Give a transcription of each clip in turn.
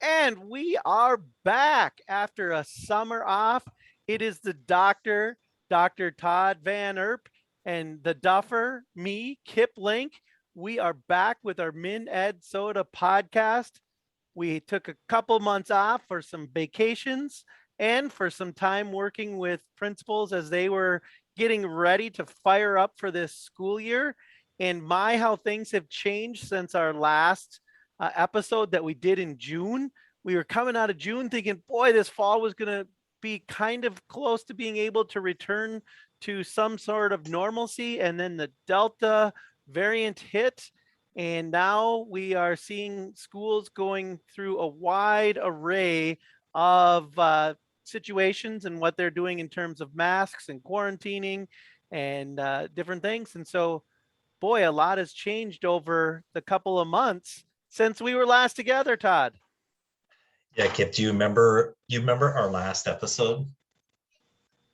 And we are back after a summer off. It is the doctor, Dr. Todd Van Erp, and the duffer, me, Kip Link. We are back with our Min Ed Soda podcast. We took a couple months off for some vacations and for some time working with principals as they were getting ready to fire up for this school year. And my, how things have changed since our last episode that we did in June. We were coming out of June thinking, boy, this fall was going to be kind of close to being able to return to some sort of normalcy. And then the Delta variant hit. And now we are seeing schools going through a wide array of situations and what they're doing in terms of masks and quarantining and different things. And so, boy, a lot has changed over the couple of months since we were last together, Todd. Yeah, Kip, do you remember our last episode?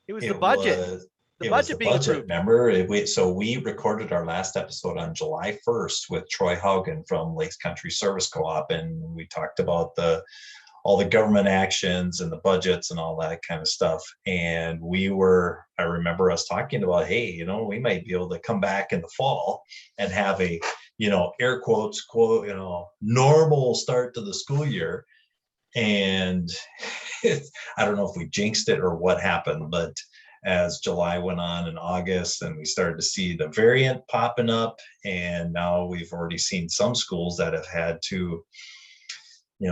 It was the budget. It was the being budget. approved. Remember, we recorded our last episode on July 1st with Troy Haugen from Lakes Country Service Co-op, and we talked about all the government actions and the budgets and all that kind of stuff. And I remember us talking about, hey, we might be able to come back in the fall and have a, air quotes, quote, normal start to the school year. And I don't know if we jinxed it or what happened, but as July went on in August and we started to see the variant popping up, and now we've already seen some schools that have had to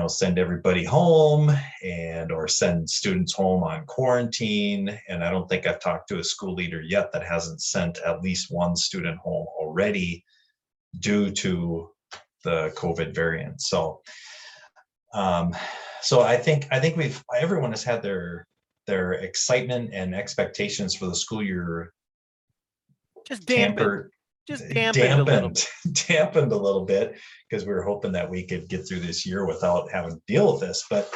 send everybody home or send students home on quarantine. And I don't think I've talked to a school leader yet that hasn't sent at least one student home already due to the COVID variant. So I think everyone has had their excitement and expectations for the school year just dampened a little bit because we were hoping that we could get through this year without having to deal with this, but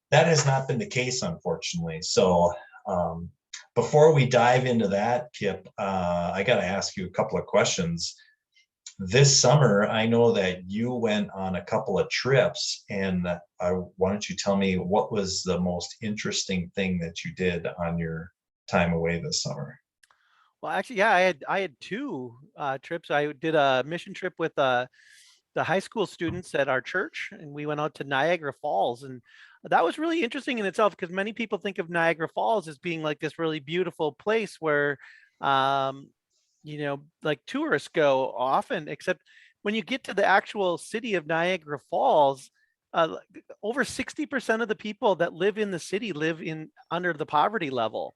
that has not been the case, unfortunately. So before we dive into that, Kip, I got to ask you a couple of questions. This summer, I know that you went on a couple of trips, and why don't you tell me what was the most interesting thing that you did on your time away this summer? Well, actually, yeah, I had two trips. I did a mission trip with the high school students at our church, and we went out to Niagara Falls, and that was really interesting in itself because many people think of Niagara Falls as being like this really beautiful place where like tourists go often, except when you get to the actual city of Niagara Falls, over 60% of the people that live in the city live under the poverty level.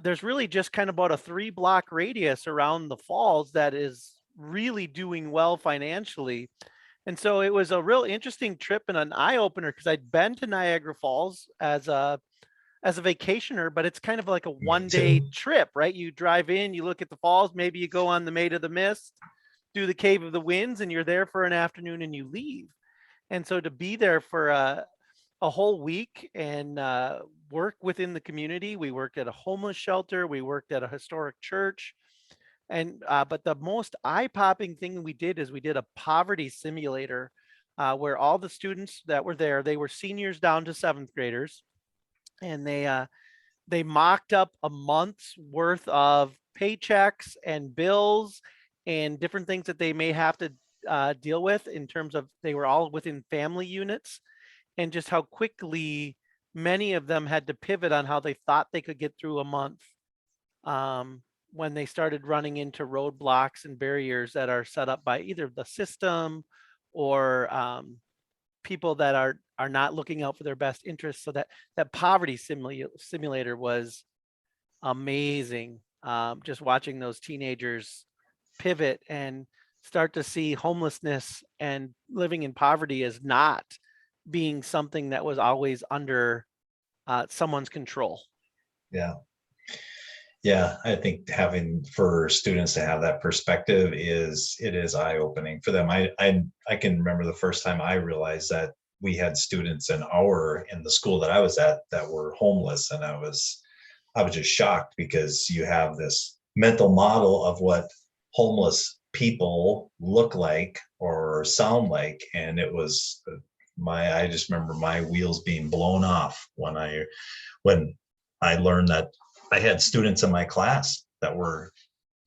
There's really just kind of about a 3-block radius around the falls that is really doing well financially. And so it was a real interesting trip and an eye-opener because I'd been to Niagara Falls as a vacationer, but it's kind of like a one-day trip, right? You drive in, you look at the falls, maybe you go on the Maid of the Mist, do the Cave of the Winds, and you're there for an afternoon and you leave. And so to be there for a whole week and work within the community, we worked at a homeless shelter, we worked at a historic church, and but the most eye-popping thing we did is we did a poverty simulator where all the students that were there, they were seniors down to 7th graders, and they mocked up a month's worth of paychecks and bills and different things that they may have to deal with in terms of, they were all within family units, and just how quickly many of them had to pivot on how they thought they could get through a month when they started running into roadblocks and barriers that are set up by either the system or people that are not looking out for their best interests. So that poverty simulator was amazing. Just watching those teenagers pivot and start to see homelessness and living in poverty as not being something that was always under someone's control. Yeah, I think for students to have that perspective is eye-opening for them. I can remember the first time I realized that we had students in the school that I was at that were homeless, and I was just shocked because you have this mental model of what homeless people look like or sound like, and it was I just remember my wheels being blown off when I learned that I had students in my class that were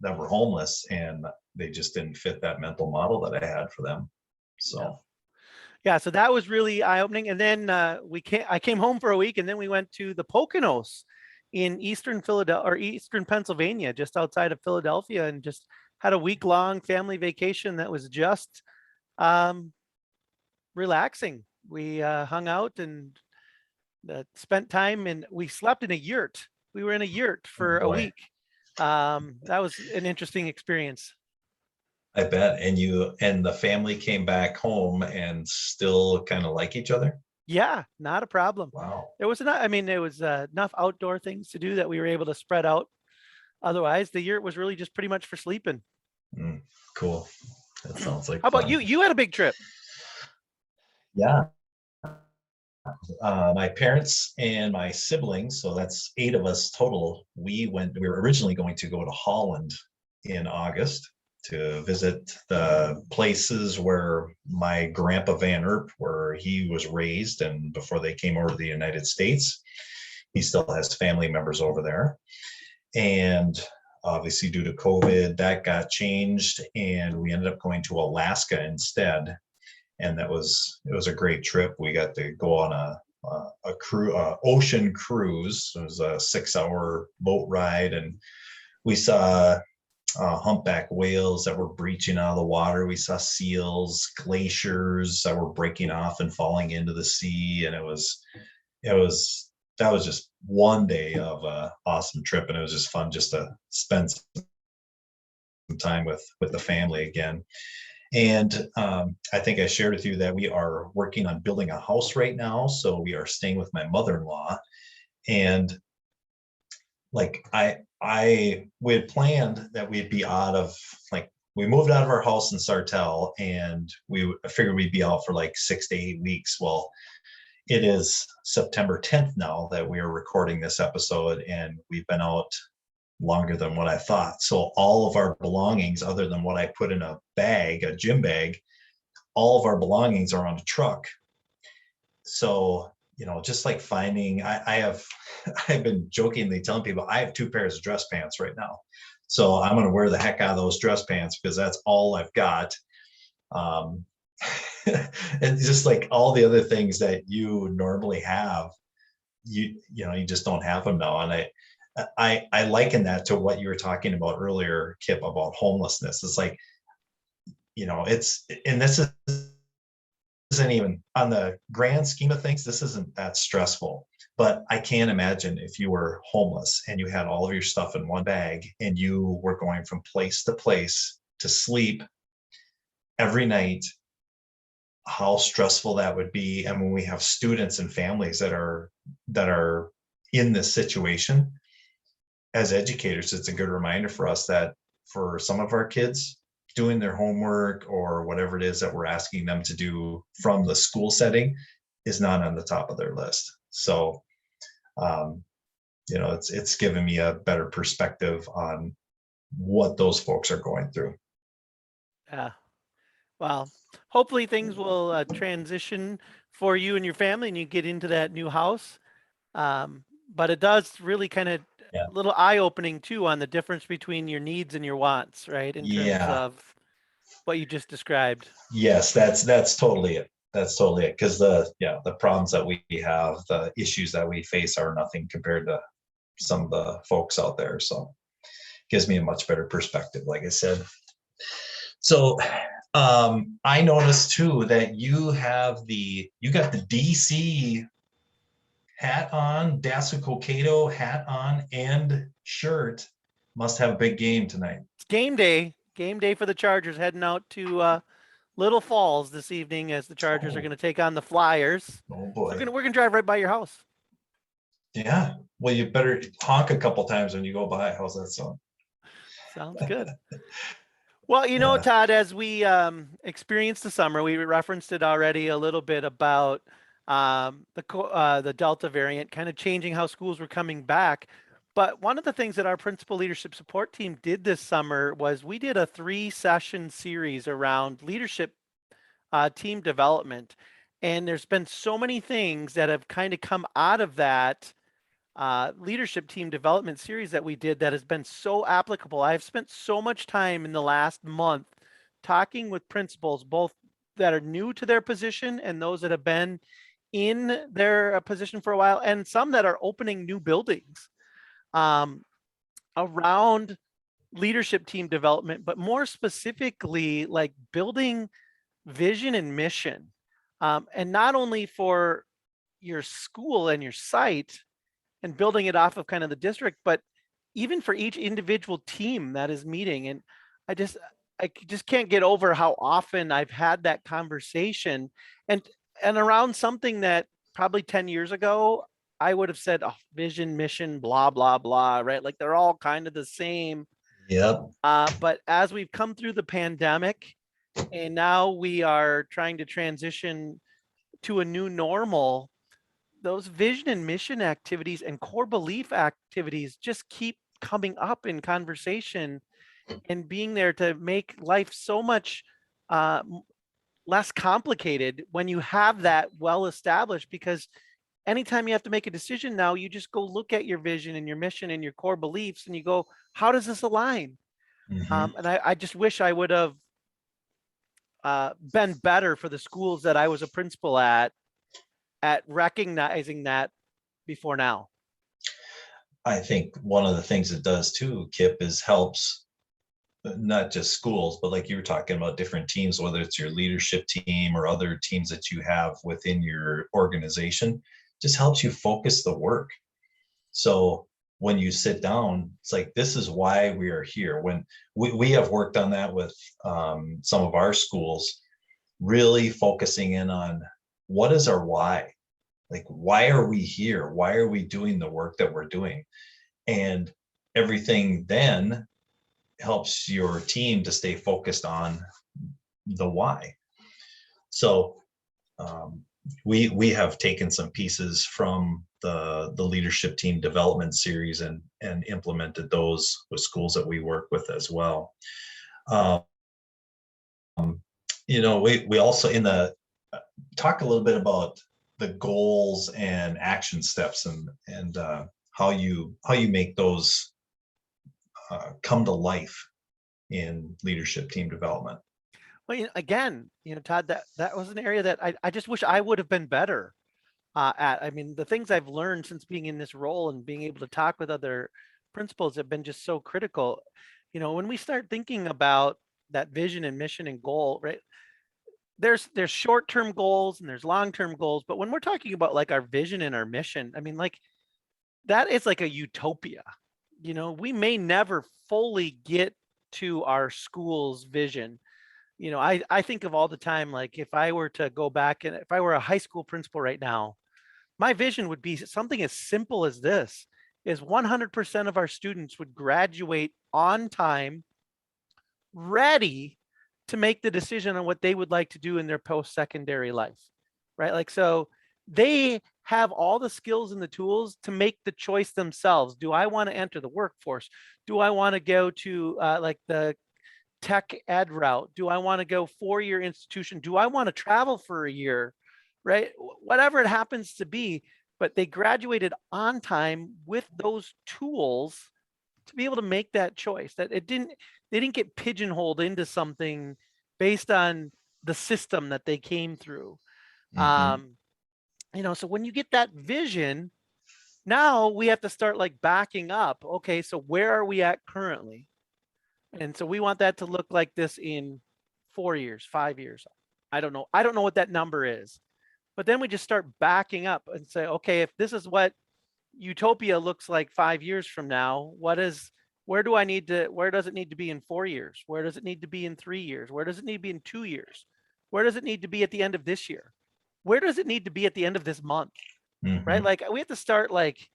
homeless, and they just didn't fit that mental model that I had for them. Yeah. So Yeah, so that was really eye-opening. And then I came home for a week, and then we went to the Poconos in eastern Philadelphia or eastern Pennsylvania, just outside of Philadelphia, and just had a week-long family vacation that was just um, relaxing. We hung out and spent time, and we slept in a yurt. We were in a yurt oh for a boy, week. That was an interesting experience. I bet. And you and the family came back home and still kind of like each other. Yeah, not a problem. Wow. There was enough, I mean, there was enough outdoor things to do that we were able to spread out. Otherwise, the yurt was really just pretty much for sleeping. Mm, cool. That sounds like How about fun. you? You had a big trip. Yeah. My parents and my siblings, so that's 8 of us total. We were originally going to go to Holland in August to visit the places where my grandpa Van Erp, where he was raised, and before they came over to the United States, he still has family members over there. And obviously, due to COVID, that got changed, and we ended up going to Alaska instead. And it was a great trip. We got to go on ocean cruise. It was a 6-hour boat ride, and we saw humpback whales that were breaching out of the water. We saw seals, glaciers that were breaking off and falling into the sea, and that was just one day of an awesome trip, and it was just fun just to spend some time with the family again. And I think I shared with you that we are working on building a house right now. So we are staying with my mother-in-law. And like we had planned that we'd be we moved out of our house in Sartell, and I figured we'd be out for like 6 to 8 weeks. Well, it is September 10th now that we are recording this episode, and we've been out longer than what I thought. So all of our belongings, other than what I put in a bag, a gym bag, all of our belongings are on a truck. So, just like finding, I've been jokingly telling people I have 2 pairs of dress pants right now. So I'm going to wear the heck out of those dress pants because that's all I've got. And just like all the other things that you normally have, you just don't have them now. And I liken that to what you were talking about earlier, Kip, about homelessness. It's like, and this isn't even on the grand scheme of things, this isn't that stressful. But I can't imagine if you were homeless and you had all of your stuff in one bag and you were going from place to place to sleep every night, how stressful that would be. And when we have students and families that are in this situation, as educators, it's a good reminder for us that for some of our kids, doing their homework or whatever it is that we're asking them to do from the school setting is not on the top of their list. So, it's given me a better perspective on what those folks are going through. Yeah. Well, hopefully things will transition for you and your family, and you get into that new house. But it does really kind of Yeah. a little eye-opening too on the difference between your needs and your wants, right? In terms Yeah. of what you just described. Yes, that's totally it. That's totally it. Because the problems that we have, the issues that we face are nothing compared to some of the folks out there. So it gives me a much better perspective, like I said. So I noticed too that you got the DC hat on, Dasu Kokado hat on, and shirt. Must have a big game tonight. It's game day. Game day for the Chargers, heading out to Little Falls this evening as the Chargers are going to take on the Flyers. Oh So boy. we're gonna drive right by your house. Yeah. Well, you better honk a couple times when you go by. How's that sound? Sounds good. Well, Yeah. Todd, as we experienced the summer, we referenced it already a little bit about the Delta variant kind of changing how schools were coming back. But one of the things that our principal leadership support team did this summer was we did a 3-session series around leadership team development. And there's been so many things that have kind of come out of that leadership team development series that we did that has been so applicable. I've spent so much time in the last month talking with principals, both that are new to their position and those that have been in their position for a while, and some that are opening new buildings um, around leadership team development, but more specifically, like building vision and mission. And not only for your school and your site and building it off of kind of the district, but even for each individual team that is meeting. And I just, I just can't get over how often I've had that conversation and, and around something that probably 10 years ago, I would have said, oh, vision, mission, blah, blah, blah, right? Like they're all kind of the same. Yep. But as we've come through the pandemic and now we are trying to transition to a new normal, those vision and mission activities and core belief activities just keep coming up in conversation and being there to make life so much uh, less complicated when you have that well established. Because anytime you have to make a decision now, you just go look at your vision and your mission and your core beliefs and you go, how does this align? Mhm. And I just wish I would have been better for the schools that I was a principal at recognizing that before now. I think one of the things it does too, Kip, is helps not just schools, but like you were talking about different teams, whether it's your leadership team or other teams that you have within your organization, just helps you focus the work. So when you sit down, it's like, this is why we are here. When we have worked on that with some of our schools, really focusing in on what is our why? Like, why are we here? Why are we doing the work that we're doing? And everything then helps your team to stay focused on the why. So we have taken some pieces from the leadership team development series and implemented those with schools that we work with as well. Um, we also in the talk a little bit about the goals and action steps and how you make those come to life in leadership team development. Well, again, Todd, that was an area that I just wish I would have been better at. I mean, the things I've learned since being in this role and being able to talk with other principals have been just so critical. When we start thinking about that vision and mission and goal, right? There's short-term goals and there's long-term goals, but when we're talking about like our vision and our mission, I mean, like that is like a utopia. We may never fully get to our school's vision. I think of all the time, like if I were to go back and if I were a high school principal right now, my vision would be something as simple as this is 100% of our students would graduate on time, ready to make the decision on what they would like to do in their post-secondary life, right? Like, so they have all the skills and the tools to make the choice themselves. Do I want to enter the workforce? Do I want to go to like the tech ed route? Do I want to go 4-year institution? Do I want to travel for a year? Right? Whatever it happens to be, but they graduated on time with those tools to be able to make that choice. That they didn't get pigeonholed into something based on the system that they came through. Mhm. So when you get that vision, now we have to start like backing up. Okay, so where are we at currently? And so we want that to look like this in 4 years, 5 years. I don't know. I don't know what that number is. But then we just start backing up and say, okay, if this is what utopia looks like 5 years from now, where does it need to be in 4 years? Where does it need to be in 3 years? Where does it need to be in 2 years? Where does it need to be at the end of this year? Where does it need to be at the end of this month? Right? Mhm. Like we have to start like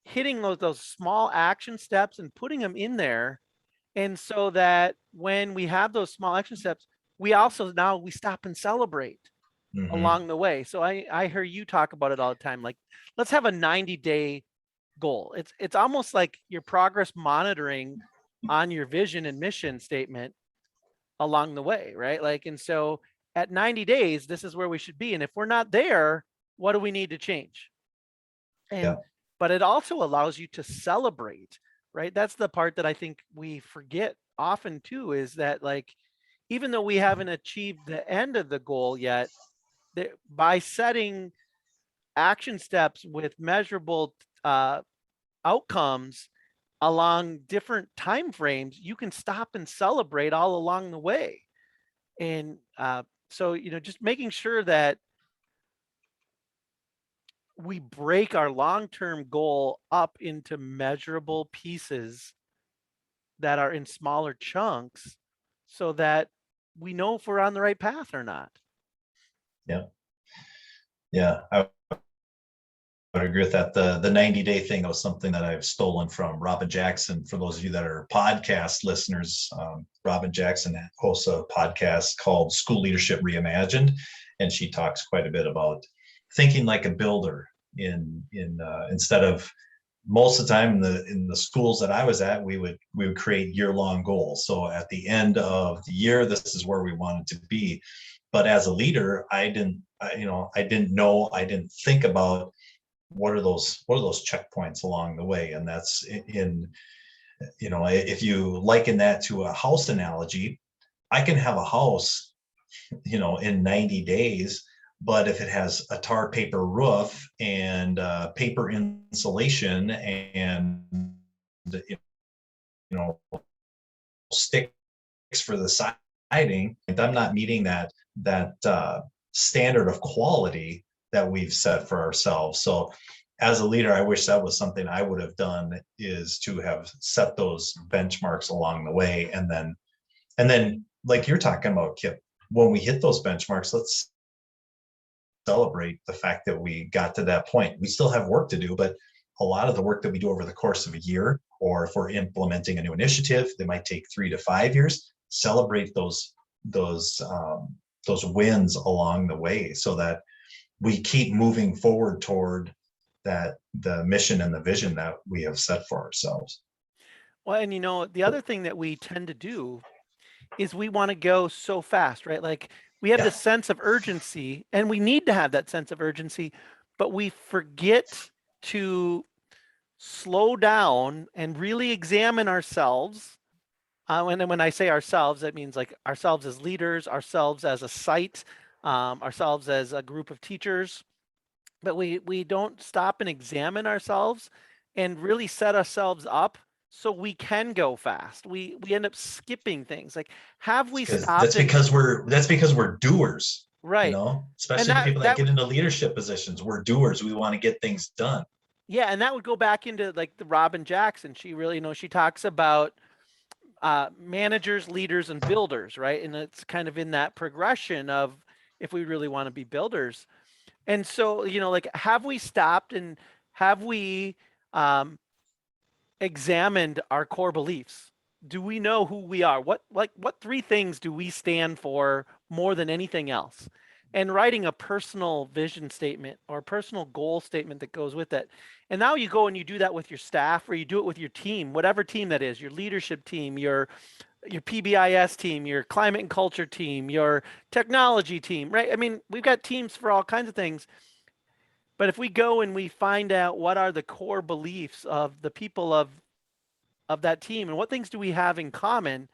hitting those small action steps and putting them in there. And so that when we have those small action steps, we also now we stop and celebrate Mhm. along the way. So I hear you talk about it all the time. Like, let's have a 90-day goal. It's almost like your progress monitoring on your vision and mission statement along the way, right? Like, and so at 90 days, this is where we should be. And if we're not there, what do we need to change? Yeah. And, but it also allows you to celebrate, right? That's the part that I think we forget often too, is that like, even though we haven't achieved the end of the goal yet, by setting action steps with measurable outcomes along different time frames, you can stop and celebrate all along the way. And so, just making sure that we break our long-term goal up into measurable pieces that are in smaller chunks so that we know if we're on the right path or not. Yeah. Yeah. I would agree with that. The 90-day thing was something that I've stolen from Robin Jackson. For those of you that are podcast listeners, Robin Jackson hosts a podcast called School Leadership Reimagined, and she talks quite a bit about thinking like a builder. Instead of, most of the time in the schools that I was at, we would create year-long goals. So at the end of the year, this is where we wanted to be. But as a leader, I didn't think about what are those checkpoints along the way. And that's if you liken that to a house analogy, I can have a house, in 90 days, but if it has a tar paper roof and paper insulation and sticks for the siding, I'm not meeting that standard of quality that we've set for ourselves. So as a leader, I wish that was something I would have done, is to have set those benchmarks along the way. And then like you're talking about, Kip, when we hit those benchmarks, let's celebrate the fact that we got to that point. We still have work to do, but a lot of the work that we do over the course of a year, or if we're implementing a new initiative that might take 3 to 5 years, celebrate those wins along the way, so that we keep moving forward toward the mission and the vision that we have set for ourselves. Well, and the other thing that we tend to do is we want to go so fast, right? Like we have this sense of urgency, and we need to have that sense of urgency, but we forget to slow down and really examine ourselves. And when I say ourselves, that means like ourselves as leaders, ourselves as a site, ourselves as a group of teachers. But we don't stop and examine ourselves and really set ourselves up so we can go fast. We end up skipping things. Like, have we Because stopped and that's because we're doers, right? And especially the people that that get would into leadership positions. We're doers. We want to get things done. yeah, and that would go back into like the Robin Jackson. She really, she talks about managers, leaders, and builders, right? And it's kind of in that progression of if we really want to be builders. And so, like, have we stopped and have we um, examined our core beliefs? Do we know who we are? What three things do we stand for more than anything else? And writing a personal vision statement or a personal goal statement that goes with it. And now you go and you do that with your staff, or you do it with your team, whatever team that is, your leadership team, your PBIS team, your climate and culture team, your technology team, right? I mean, we've got teams for all kinds of things. But if we go and we find out what are the core beliefs of the people of that team and what things do we have in common,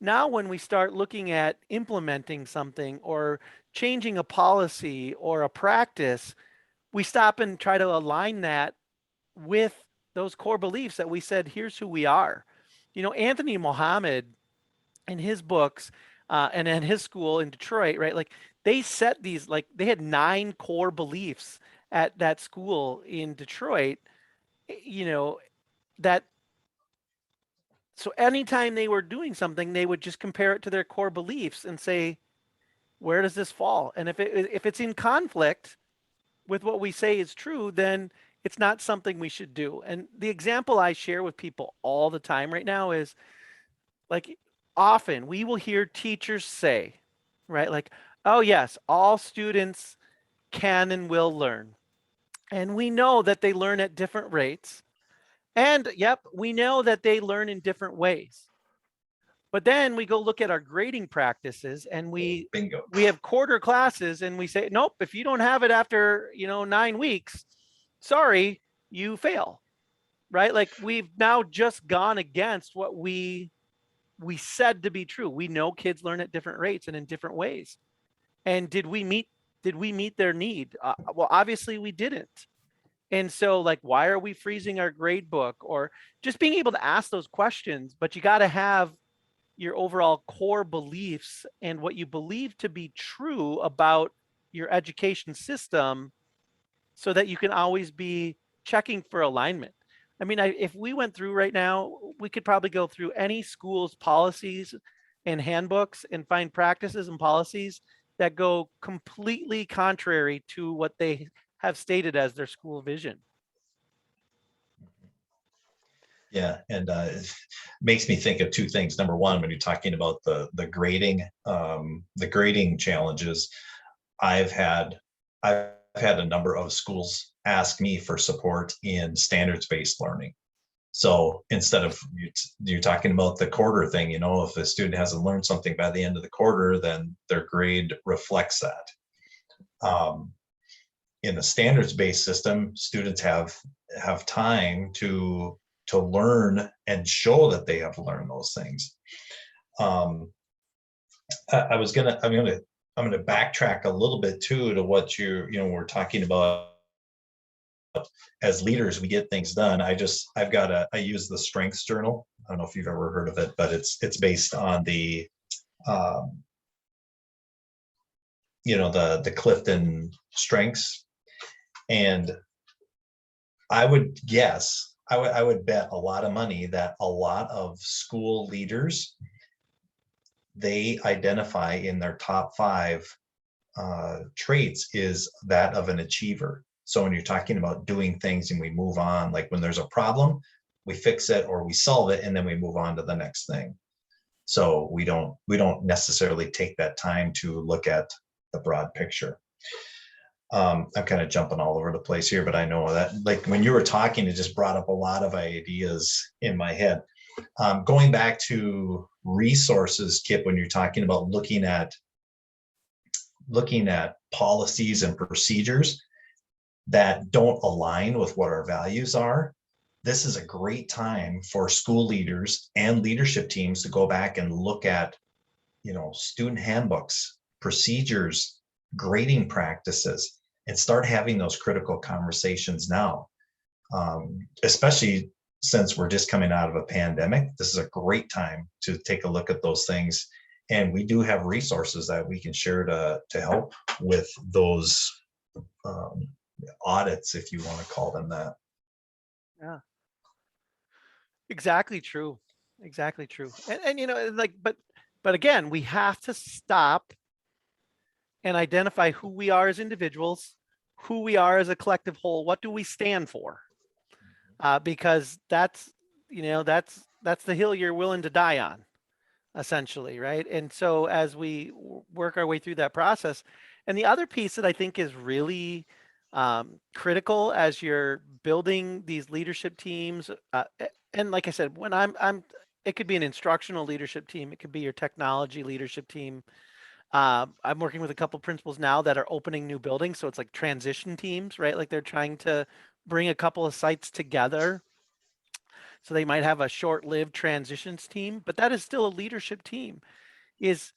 now when we start looking at implementing something or changing a policy or a practice, we stop and try to align that with those core beliefs that we said, here's who we are. Anthony Mohammed in his books and in his school in Detroit, right? Like they set these, like they had 9 core beliefs at that school in Detroit, you know, that so anytime they were doing something, they would just compare it to their core beliefs and say, where does this fall? And if it's in conflict with what we say is true, then it's not something we should do. And the example I share with people all the time right now is like often we will hear teachers say, right? Like, oh yes, all students can and will learn. And we know that they learn at different rates. And yep, we know that they learn in different ways. But then we go look at our grading practices and Bingo. we have quarter classes and we say, nope, if you don't have it after, 9 weeks, sorry, you fail. Right? Like we've now just gone against what we said to be true. We know kids learn at different rates and in different ways. And did we meet their need? Well, obviously we didn't. And so like, why are we freezing our grade book? Or just being able to ask those questions, but you got to have your overall core beliefs and what you believe to be true about your education system so that you can always be checking for alignment. I mean, if we went through right now, we could probably go through any school's policies and handbooks and find practices and policies that go completely contrary to what they have stated as their school vision. Yeah, and it makes me think of two things. Number one, when you're talking about the grading challenges, I've had a number of schools ask me for support in standards-based learning. So instead of you're talking about the quarter thing, if a student hasn't learned something by the end of the quarter, then their grade reflects that. In the standards-based system, students have time to learn and show that they have learned those things. I'm gonna backtrack a little bit too to what we're talking about. As leaders, we get things done. I use the strengths journal. I don't know if you've ever heard of it, but it's based on the the Clifton strengths. And I would bet a lot of money that a lot of school leaders, they identify in their top 5 traits is that of an achiever. So when you're talking about doing things and we move on, like when there's a problem, we fix it or we solve it and then we move on to the next thing. So we don't necessarily take that time to look at the broad picture. I'm kind of jumping all over the place here, but I know that like when you were talking, it just brought up a lot of ideas in my head. Going back to resources, Kip, when you're talking about looking at policies and procedures that don't align with what our values are, this is a great time for school leaders and leadership teams to go back and look at, student handbooks, procedures, grading practices, and start having those critical conversations now. Especially since we're just coming out of a pandemic, this is a great time to take a look at those things. And we do have resources that we can share to help with those audits, if you want to call them that. Yeah, exactly true. Exactly true. And but again, we have to stop and identify who we are as individuals, who we are as a collective whole. What do we stand for? Because that's the hill you're willing to die on, essentially, right? And so as we work our way through that process, and the other piece that I think is really critical as you're building these leadership teams, and like I said, when it could be an instructional leadership team, it could be your technology leadership team. I'm working with a couple principals now that are opening new buildings, so it's like transition teams, right? Like they're trying to bring a couple of sites together. So they might have a short-lived transitions team, but that is still a leadership team. Is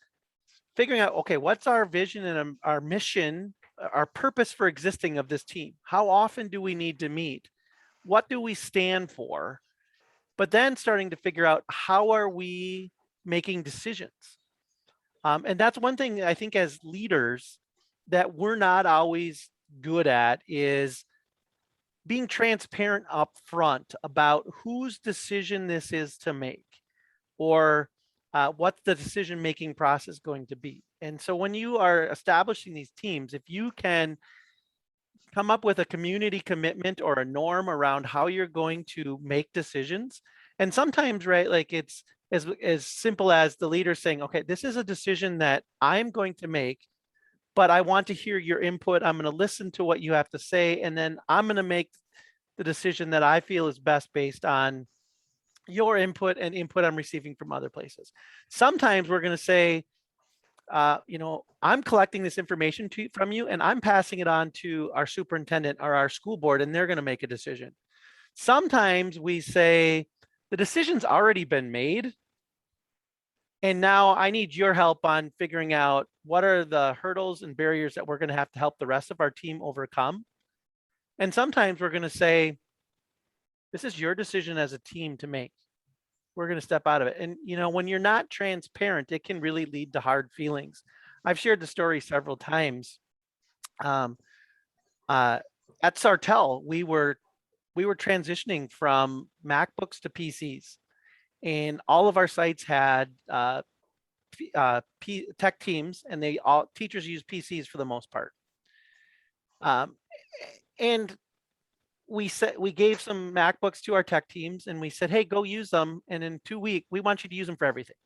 figuring out, okay, what's our vision and our mission, our purpose for existing of this team? How often do we need to meet? What do we stand for? But then starting to figure out, how are we making decisions? And that's one thing I think as leaders that we're not always good at, is being transparent up front about whose decision this is to make, or what's the decision-making process going to be. And so when you are establishing these teams, if you can come up with a community commitment or a norm around how you're going to make decisions, and sometimes, right, like it's as simple as the leader saying, okay, this is a decision that I'm going to make, but I want to hear your input. I'm going to listen to what you have to say, and then I'm going to make the decision that I feel is best based on your input and input I'm receiving from other places. Sometimes we're going to say, I'm collecting this information from you and I'm passing it on to our superintendent or our school board, and they're going to make a decision. Sometimes we say, the decision's already been made. And now I need your help on figuring out what are the hurdles and barriers that we're going to help the rest of our team overcome. And sometimes we're going to say, this is your decision as a team to make. We're going to step out of it. And, when you're not transparent, it can really lead to hard feelings. I've shared the story several times. At Sartell, we were transitioning from MacBooks to PCs, and all of our sites had tech teams, and teachers use PCs for the most part. And we gave some MacBooks to our tech teams, and we said, hey, go use them. And in 2 weeks, we want you to use them for everything,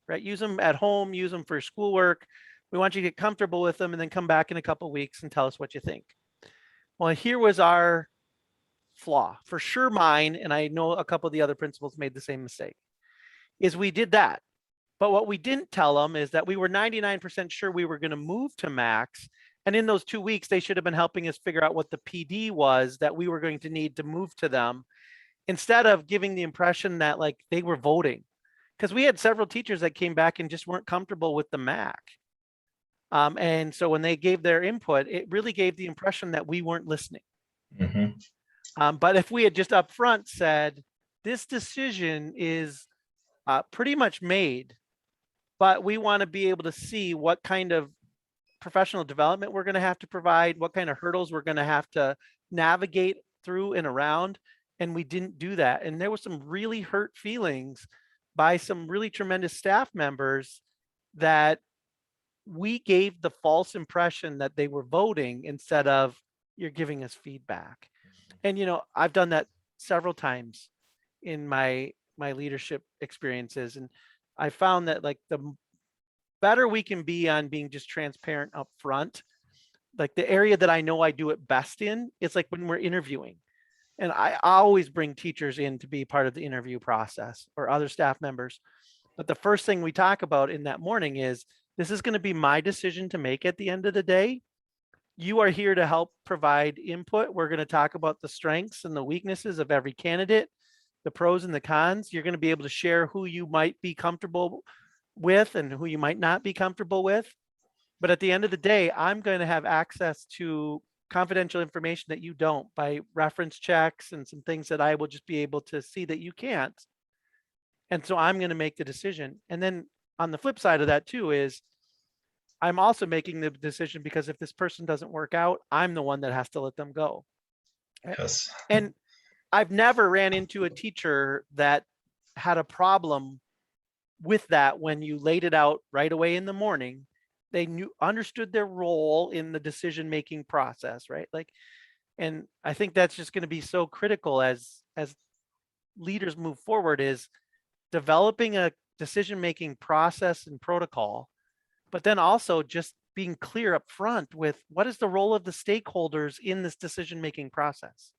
right? Use them at home, use them for schoolwork. We want you to get comfortable with them and then come back in a couple of weeks and tell us what you think. Well, here was our flaw, for sure mine, and I know a couple of the other principals made the same mistake, is we did that. But what we didn't tell them is that we were 99% sure we were going to move to Macs. And in those 2 weeks, they should have been helping us figure out what the PD was that we were going to need to move to them, instead of giving the impression that like they were voting. Because we had several teachers that came back and just weren't comfortable with the Mac. And so when they gave their input, it really gave the impression that we weren't listening. Mm-hmm. But if we had just upfront said, this decision is pretty much made, but we want to be able to see what kind of professional development we're going to have to provide, what kind of hurdles we're going to have to navigate through and around. And we didn't do that. And there was some really hurt feelings by some really tremendous staff members that we gave the false impression that they were voting instead of, you're giving us feedback. And, I've done that several times in my leadership experiences. And I found that like the better we can be on being just transparent up front, like the area that I know I do it best in, it's like when we're interviewing. And I always bring teachers in to be part of the interview process, or other staff members. But the first thing we talk about in that morning is, this is going to be my decision to make at the end of the day. You are here to help provide input. We're going to talk about the strengths and the weaknesses of every candidate, the pros and the cons. You're going to be able to share who you might be comfortable with and who you might not be comfortable with. But at the end of the day, I'm going to have access to confidential information that you don't, by reference checks and some things that I will just be able to see that you can't. And so I'm going to make the decision. And then on the flip side of that too is, I'm also making the decision because if this person doesn't work out, I'm the one that has to let them go. Yes. And I've never ran into a teacher that had a problem with that when you laid it out right away in the morning. They understood their role in the decision-making process, right? Like, and I think that's just going to be so critical as leaders move forward, is developing a decision-making process and protocol, but then also just being clear up front with what is the role of the stakeholders in this decision-making process.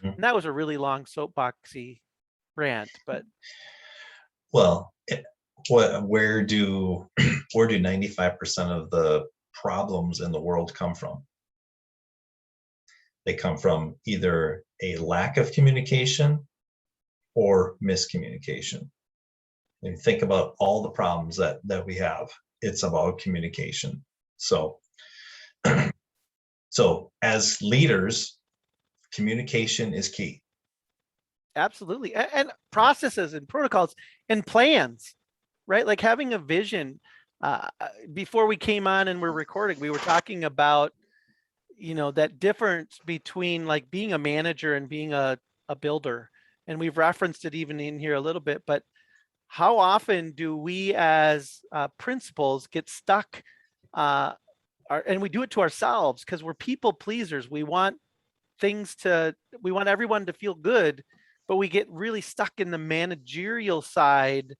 Mhm. And that was a really long soapboxy rant, but Well, where do 95% of the problems in the world come from? They come from either a lack of communication or miscommunication. And think about all the problems that we have. It's about communication. So as leaders, communication is key. absolutely. And processes and protocols and plans, right? Like having a vision. Before we came on and we're recording, we were talking about, that difference between like being a manager and being a builder. And we've referenced it even in here a little bit, but how often do we as principals get stuck, and we do it to ourselves because we're people pleasers. We want everyone to feel good, but we get really stuck in the managerial side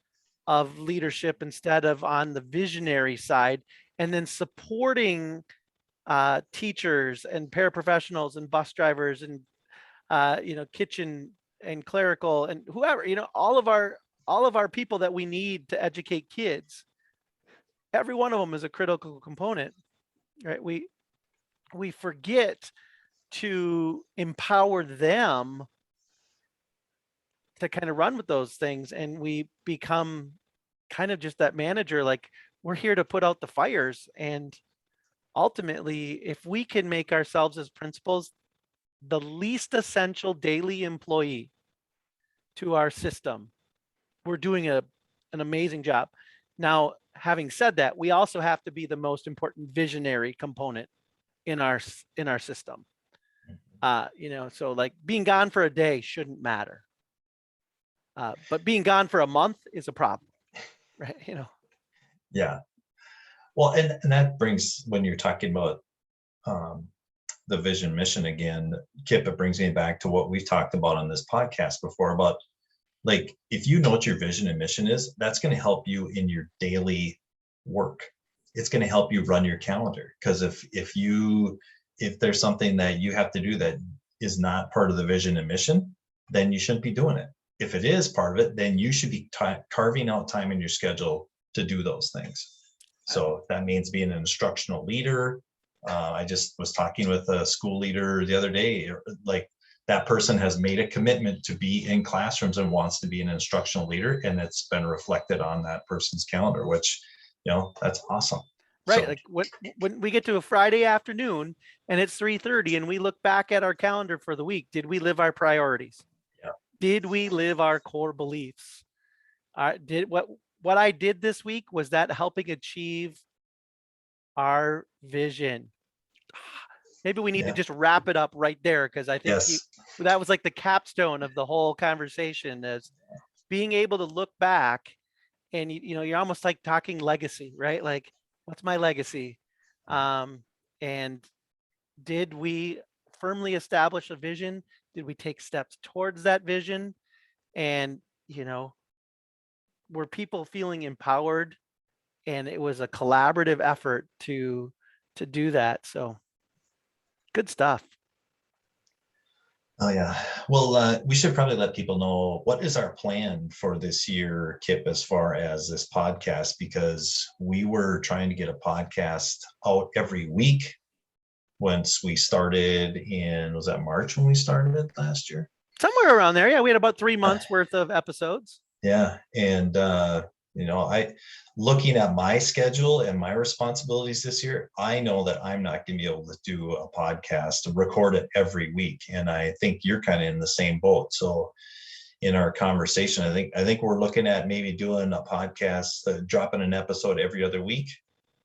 of leadership instead of on the visionary side, and then supporting teachers and paraprofessionals and bus drivers and kitchen and clerical and whoever, all of our people that we need to educate kids, every one of them is a critical component, right? We forget to empower them to kind of run with those things, and we become kind of just that manager, like we're here to put out the fires. And ultimately, if we can make ourselves as principals the least essential daily employee to our system, we're doing an amazing job. Now, having said that, we also have to be the most important visionary component in our system. So like being gone for a day shouldn't matter. But being gone for a month is a problem, right? Yeah. Well, and that brings, when you're talking about the vision mission again, Kip, it brings me back to what we've talked about on this podcast before about, like, if you know what your vision and mission is, that's going to help you in your daily work. It's going to help you run your calendar. Because if there's something that you have to do that is not part of the vision and mission, then you shouldn't be doing it. If it is part of it, then you should be carving out time in your schedule to do those things. So if that means being an instructional leader. I just was talking with a school leader the other day, like that person has made a commitment to be in classrooms and wants to be an instructional leader, and it's been reflected on that person's calendar, which, that's awesome. Right. So, Like when we get to a Friday afternoon and it's 3:30 and we look back at our calendar for the week, did we live our priorities? yeah, Did we live our core beliefs? Did what I did this week, was that helping achieve our vision? Maybe we need to yeah, just wrap it up right there, because I think yes, that was like the capstone of the whole conversation, is being able to look back and you're almost like talking legacy, right? Like, what's my legacy? And did we firmly establish a vision? Did we take steps towards that vision? And were people feeling empowered? And it was a collaborative effort to do that. So good stuff. oh yeah. Well, we should probably let people know what is our plan for this year, Kip, as far as this podcast, because we were trying to get a podcast out every week once we started was that March when we started last year? Somewhere around there. Yeah, we had about 3 months worth of episodes. Yeah. And, looking at my schedule and my responsibilities this year, I know that I'm not going to be able to do a podcast, record it every week. And I think you're kind of in the same boat. So in our conversation, I think we're looking at maybe doing a podcast, dropping an episode every other week.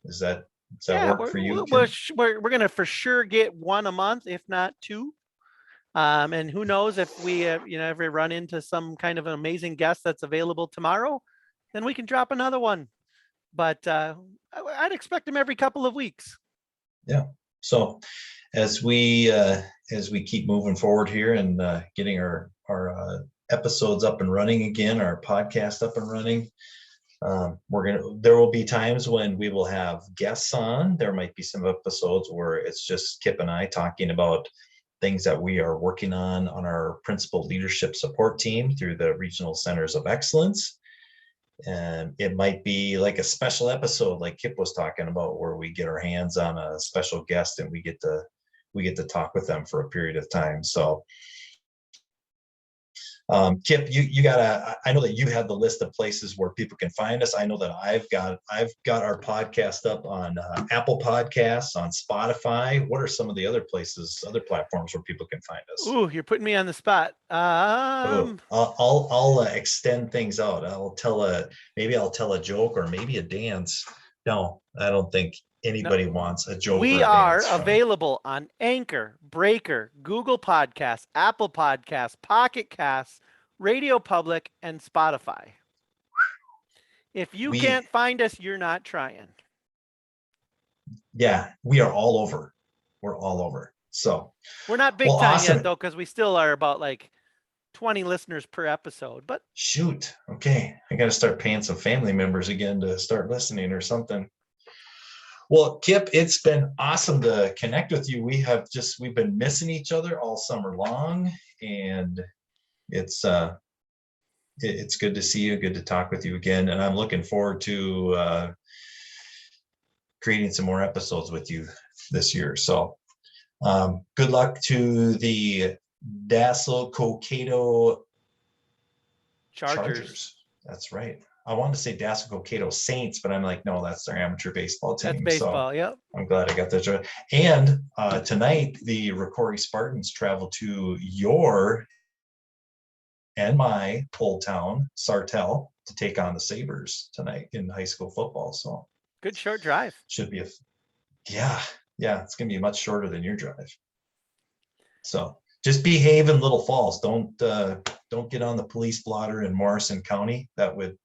Does that Yeah, work for you, we're, Kim? we're going to for sure get one a month, if not two. And who knows, if we, ever run into some kind of an amazing guest that's available tomorrow, then we can drop another one. But I'd expect them every couple of weeks. Yeah. So as we keep moving forward here and getting our episodes up and running again, our podcast up and running, there will be times when we will have guests on. There might be some episodes where it's just Kip and I talking about things that we are working on our principal leadership support team through the regional centers of excellence. And it might be like a special episode like Kip was talking about, where we get our hands on a special guest and we get to talk with them for a period of time. So Kip, I know that you have the list of places where people can find us. I know that I've got our podcast up on Apple Podcasts, on Spotify. What are some of the other platforms where people can find us? Ooh, you're putting me on the spot. I'll extend things out. Maybe I'll tell a joke or maybe a dance. No, I don't think anybody wants a joke. We or a are dance available on Anchor, Breaker, Google Podcasts, Apple Podcasts, Pocket Casts, Radio Public, and Spotify. If you can't find us, you're not trying. Yeah, we are all over. We're all over. So we're not big time yet, though, because we still are about like 20 listeners per episode. But shoot, okay, I got to start paying some family members again to start listening or something. Well, Kip, it's been awesome to connect with you. We've been missing each other all summer long, and it's good to see you, good to talk with you again, and I'm looking forward to creating some more episodes with you this year. So good luck to the Dassel Cokato Chargers. That's right. I wanted to say Dassel Cokato Saints, but I'm like, no, that's their amateur baseball team. That's baseball. Yep. I'm glad I got that right. And tonight, the Rocori Spartans travel to your and my old town, Sartell, to take on the Sabres tonight in high school football. So good short drive. Should be yeah, it's gonna be much shorter than your drive. So just behave in Little Falls. Don't get on the police blotter in Morrison County. That would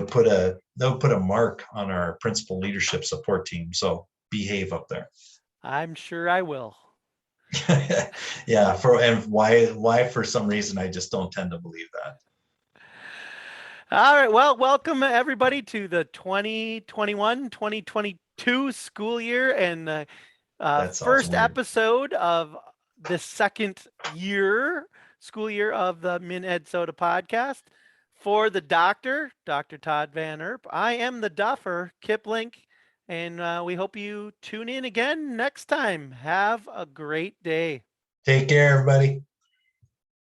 put a mark on our principal leadership support team. So behave up there. I'm sure I will. Yeah, and why for some reason I just don't tend to believe that. All right, well, welcome everybody to the 2021-2022 school year and the first episode of the second school year of the Min Ed Soda podcast. For the Dr. Todd Van Erp, I am the Duffer, Kip Link, and we hope you tune in again next time. Have a great day. Take care, everybody.